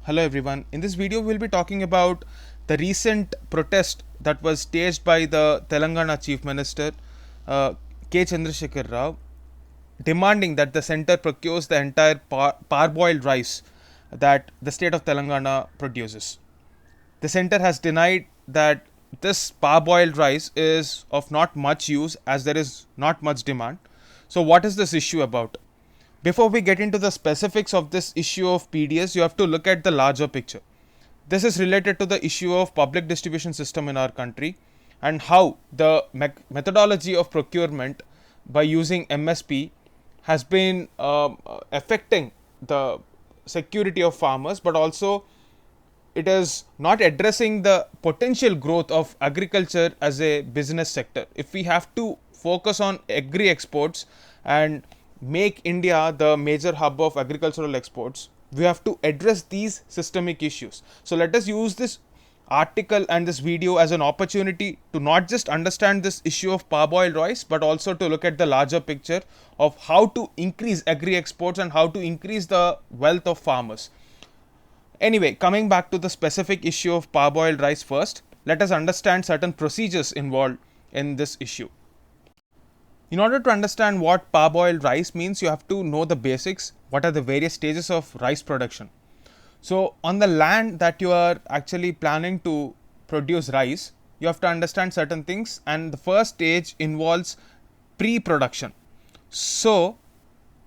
Hello everyone. In this video we'll be talking about the recent protest that was staged by the Telangana Chief Minister K. Chandrasekhar Rao, demanding that the centre procures the entire parboiled rice that the state of Telangana produces. The centre has denied that this parboiled rice is of not much use as there is not much demand. So what is this issue about? Before we get into the specifics of this issue of PDS, you have to look at the larger picture. This is related to the issue of public distribution system in our country and how the methodology of procurement by using MSP has been affecting the security of farmers, but also it is not addressing the potential growth of agriculture as a business sector. If we have to focus on agri exports and make India the major hub of agricultural exports, we have to address these systemic issues. So let us use this article and this video as an opportunity to not just understand this issue of parboiled rice, but also to look at the larger picture of how to increase agri exports and how to increase the wealth of farmers. Anyway, coming back to the specific issue of parboiled rice first, let us understand certain procedures involved in this issue. In order to understand what parboiled rice means, you have to know the basics. What are the various stages of rice production? So, on the land that you are actually planning to produce rice, you have to understand certain things, and the first stage involves pre-production. So,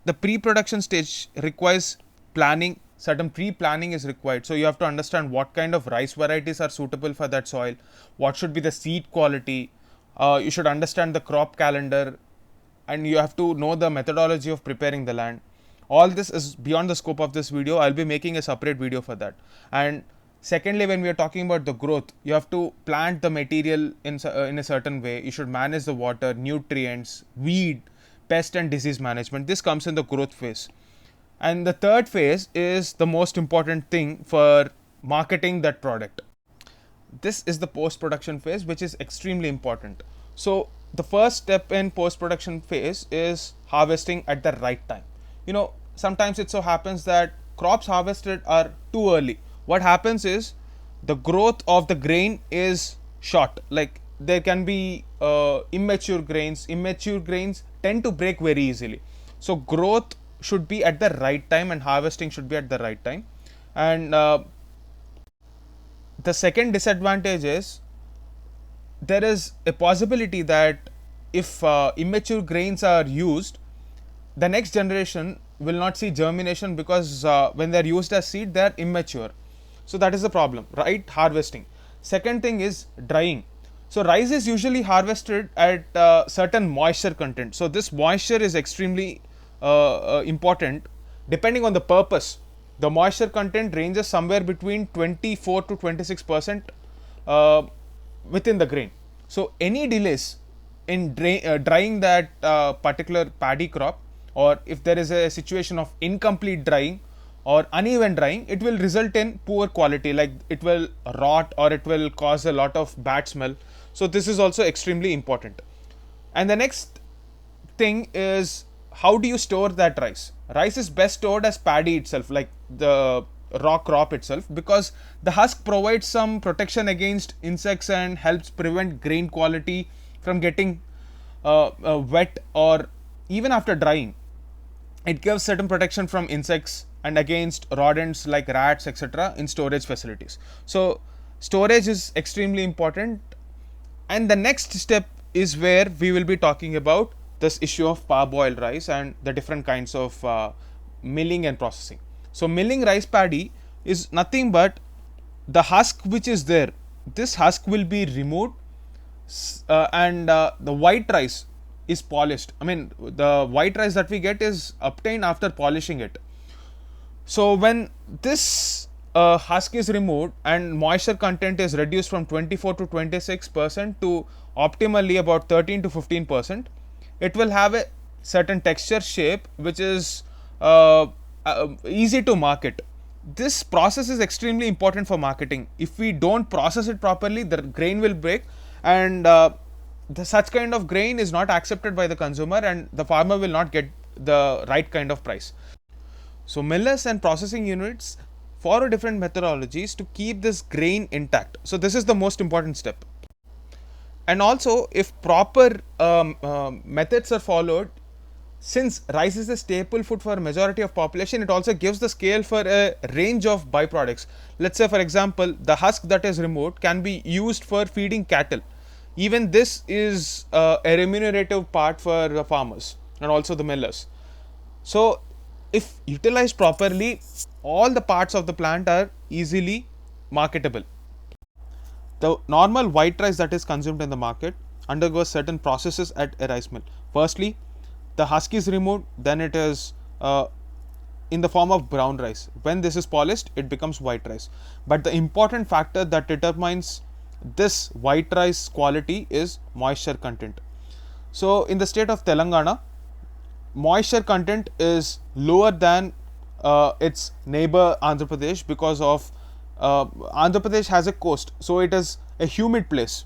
the pre-production stage requires planning. Certain pre-planning is required. So, you have to understand what kind of rice varieties are suitable for that soil, what should be the seed quality. You should understand the crop calendar, and you have to know the methodology of preparing the land. All this is beyond the scope of this video. I'll be making a separate video for that. And secondly, when we are talking about the growth, you have to plant the material in a certain way. You should manage the water, nutrients, weed, pest and disease management. This comes in the growth phase. And the third phase is the most important thing for marketing that product. This is the post-production phase, which is extremely important. So the first step in post-production phase is harvesting at the right time. Sometimes it so happens that crops harvested are too early. What happens is the growth of the grain is short. Like there can be immature grains. Immature grains tend to break very easily. So growth should be at the right time and harvesting should be at the right time. And the second disadvantage is there is a possibility that if immature grains are used, the next generation will not see germination because when they are used as seed, they are immature. So that is the problem, right? Harvesting. Second thing is drying. So rice is usually harvested at certain moisture content. So this moisture is extremely important depending on the purpose. The moisture content ranges somewhere between 24 to 26% within the grain. So any delays in drying that particular paddy crop, or if there is a situation of incomplete drying or uneven drying, it will result in poor quality, like it will rot or it will cause a lot of bad smell. So this is also extremely important. And the next thing is, how do you store that rice? Rice is best stored as paddy itself, like the raw crop itself, because the husk provides some protection against insects and helps prevent grain quality from getting wet, or even after drying it gives certain protection from insects and against rodents like rats, etc. in storage facilities. So storage is extremely important. And the next step is where we will be talking about this issue of parboiled rice and the different kinds of milling and processing. So milling rice paddy is nothing but the husk which is there. This husk will be removed and the white rice is polished. I mean, the white rice that we get is obtained after polishing it. So when this husk is removed and moisture content is reduced from 24 to 26% to optimally about 13 to 15%, it will have a certain texture, shape, which is easy to market. This process is extremely important for marketing. If we don't process it properly, the grain will break, and such kind of grain is not accepted by the consumer, and the farmer will not get the right kind of price. So millers and processing units follow different methodologies to keep this grain intact. So this is the most important step. And also, if proper methods are followed, since rice is a staple food for a majority of population, it also gives the scale for a range of byproducts. Let's say, for example, the husk that is removed can be used for feeding cattle. Even this is a remunerative part for the farmers and also the millers. So if utilized properly, all the parts of the plant are easily marketable. The normal white rice that is consumed in the market undergoes certain processes at a rice mill. Firstly, the husk is removed, then it is in the form of brown rice. When this is polished, it becomes white rice. But the important factor that determines this white rice quality is moisture content. So in the state of Telangana, moisture content is lower than its neighbor Andhra Pradesh, because of Andhra Pradesh has a coast, so it is a humid place.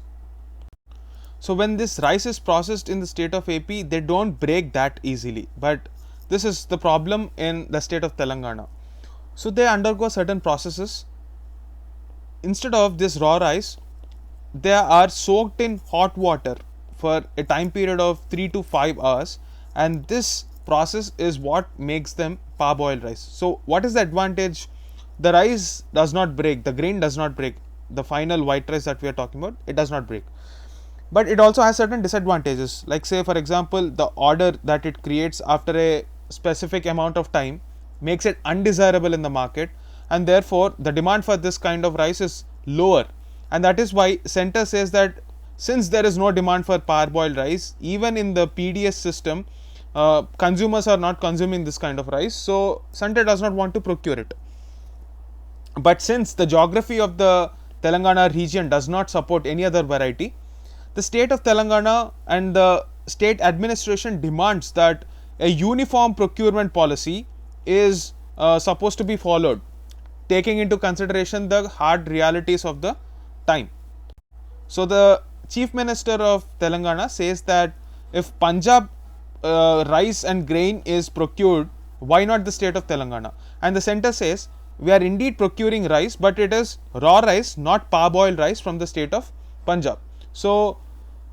So when this rice is processed in the state of AP, they don't break that easily, but this is the problem in the state of Telangana. So they undergo certain processes. Instead of this raw rice, they are soaked in hot water for a time period of 3 to 5 hours, and this process is what makes them parboiled rice. So what is the advantage? The rice does not break, the grain does not break, the final white rice that we are talking about, it does not break. But it also has certain disadvantages, like say for example, the odor that it creates after a specific amount of time makes it undesirable in the market, and therefore the demand for this kind of rice is lower. And that is why Center says that since there is no demand for parboiled rice, even in the PDS system, consumers are not consuming this kind of rice, so Center does not want to procure it. But since the geography of the Telangana region does not support any other variety, the state of Telangana and the state administration demands that a uniform procurement policy is supposed to be followed, taking into consideration the hard realities of the time. So the Chief Minister of Telangana says that if Punjab rice and grain is procured, why not the state of Telangana? And the center says we are indeed procuring rice, but it is raw rice, not parboiled rice from the state of Punjab. So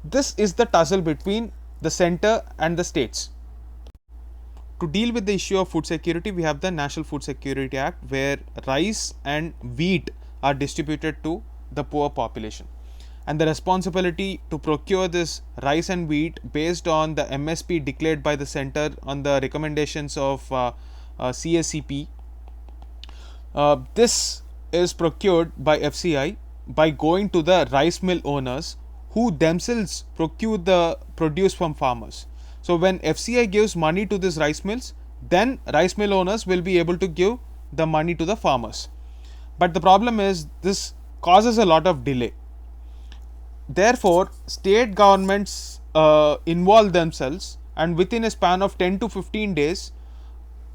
this is the tussle between the center and the states. To deal with the issue of food security, we have the National Food Security Act, where rice and wheat are distributed to the poor population, and the responsibility to procure this rice and wheat based on the MSP declared by the center on the recommendations of CSCP. This is procured by FCI by going to the rice mill owners, who themselves procure the produce from farmers. So when FCI gives money to these rice mills, then rice mill owners will be able to give the money to the farmers. But the problem is this causes a lot of delay. Therefore, state governments involve themselves, and within a span of 10 to 15 days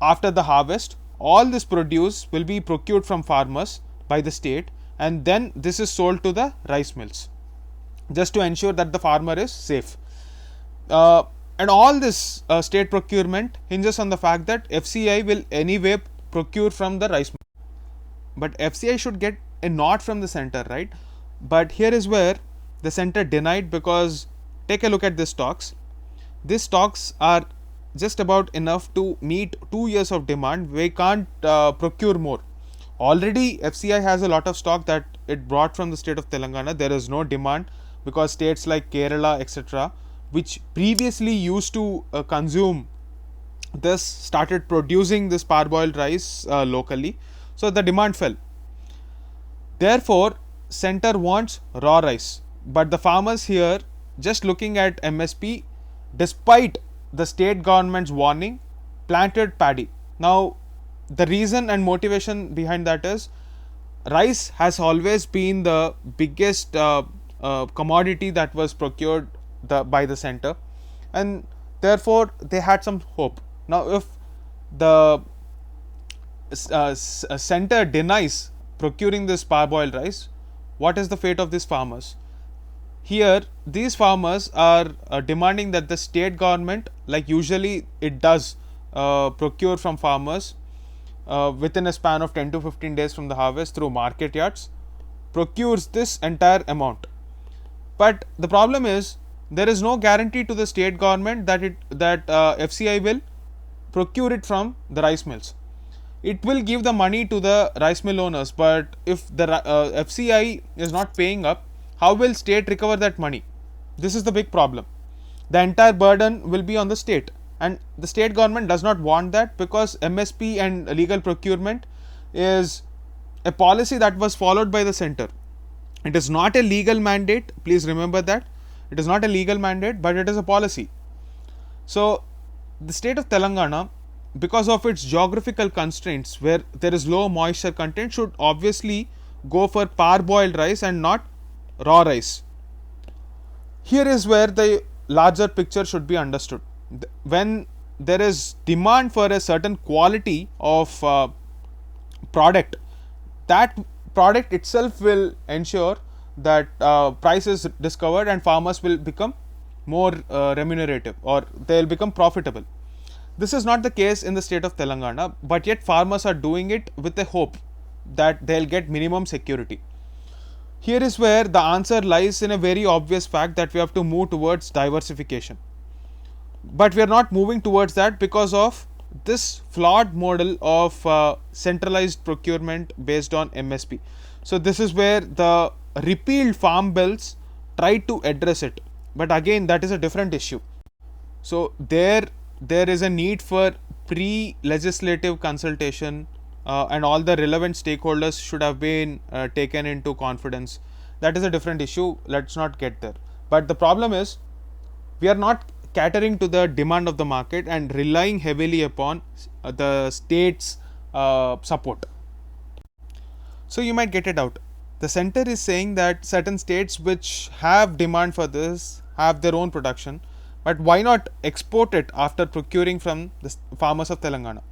after the harvest, all this produce will be procured from farmers by the state, and then this is sold to the rice mills, just to ensure that the farmer is safe. And all this state procurement hinges on the fact that FCI will anyway procure from the rice mill. But FCI should get a nod from the center, right? But here is where the center denied, because take a look at these stocks. These stocks are just about enough to meet 2 years of demand. We can't procure more. Already FCI has a lot of stock that it brought from the state of Telangana. There is no demand because states like Kerala, etc., which previously used to consume this, started producing this parboiled rice locally. So the demand fell. Therefore, center wants raw rice, but the farmers here, just looking at MSP, despite the state government's warning, planted paddy. Now the reason and motivation behind that is rice has always been the biggest commodity that was procured by the center, and therefore they had some hope. Now if the center denies procuring this parboiled rice, what is the fate of these farmers? Here these farmers are demanding that the state government, like usually it does, procure from farmers, within a span of 10 to 15 days from the harvest through market yards, procures this entire amount. But the problem is there is no guarantee to the state government that FCI will procure it from the rice mills. It will give the money to the rice mill owners, but if the FCI is not paying up, how will state recover that money? This is the big problem. The entire burden will be on the state, and the state government does not want that, because MSP and legal procurement is a policy that was followed by the center. It is not a legal mandate, please remember that. It is not a legal mandate, but it is a policy. So the state of Telangana, because of its geographical constraints where there is low moisture content, should obviously go for parboiled rice and not raw rice. Here is where the larger picture should be understood. When there is demand for a certain quality of product, that product itself will ensure that price is discovered and farmers will become more remunerative, or they will become profitable. This is not the case in the state of Telangana, but yet farmers are doing it with a hope that they'll get minimum security. Here is where the answer lies in a very obvious fact that we have to move towards diversification. But we are not moving towards that because of this flawed model of centralized procurement based on MSP. So this is where the repealed farm bills try to address it. But again, that is a different issue. So there is a need for pre-legislative consultation, and all the relevant stakeholders should have been taken into confidence. That is a different issue. Let's not get there. But the problem is, we are not catering to the demand of the market and relying heavily upon the state's support. So you might get it out. The center is saying that certain states which have demand for this have their own production, but why not export it after procuring from the farmers of Telangana?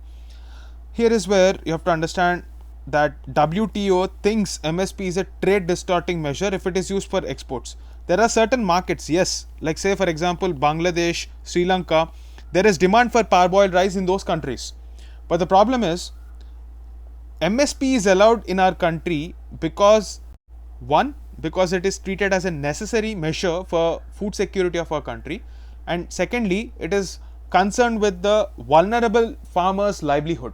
Here is where you have to understand that WTO thinks MSP is a trade distorting measure if it is used for exports. There are certain markets, yes, like say for example Bangladesh, Sri Lanka, there is demand for parboiled rice in those countries. But the problem is, MSP is allowed in our country because, one, because it is treated as a necessary measure for food security of our country, and secondly, it is concerned with the vulnerable farmers' livelihood.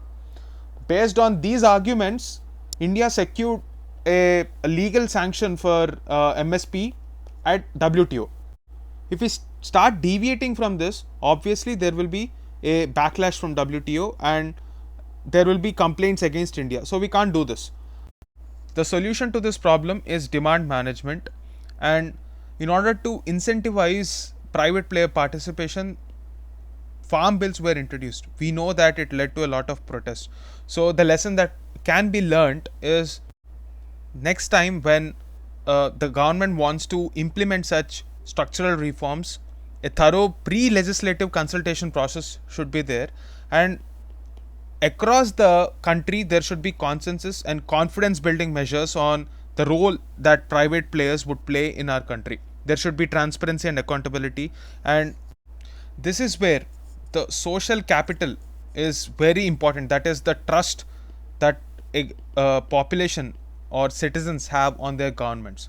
Based on these arguments, India secured a legal sanction for MSP at WTO. If we start deviating from this, obviously there will be a backlash from WTO and there will be complaints against India. So we can't do this. The solution to this problem is demand management, and in order to incentivize private player participation, farm bills were introduced. We know that it led to a lot of protests. So the lesson that can be learnt is, next time when the government wants to implement such structural reforms, a thorough pre-legislative consultation process should be there, and across the country there should be consensus and confidence building measures on the role that private players would play in our country. There should be transparency and accountability, and this is where the social capital is very important. That is the trust that a population or citizens have on their governments,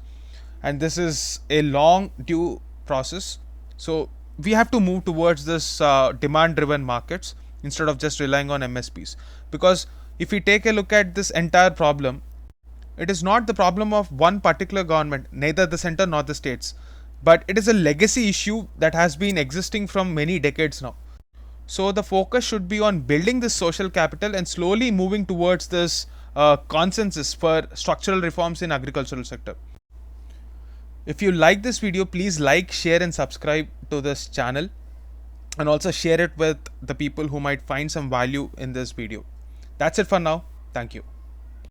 and this is a long due process. So we have to move towards this demand driven markets instead of just relying on MSPs, because if we take a look at this entire problem, it is not the problem of one particular government, neither the center nor the states, but it is a legacy issue that has been existing from many decades now. So the focus should be on building this social capital and slowly moving towards this consensus for structural reforms in agricultural sector. If you like this video, please like, share and subscribe to this channel, and also share it with the people who might find some value in this video. That's it for now. Thank you.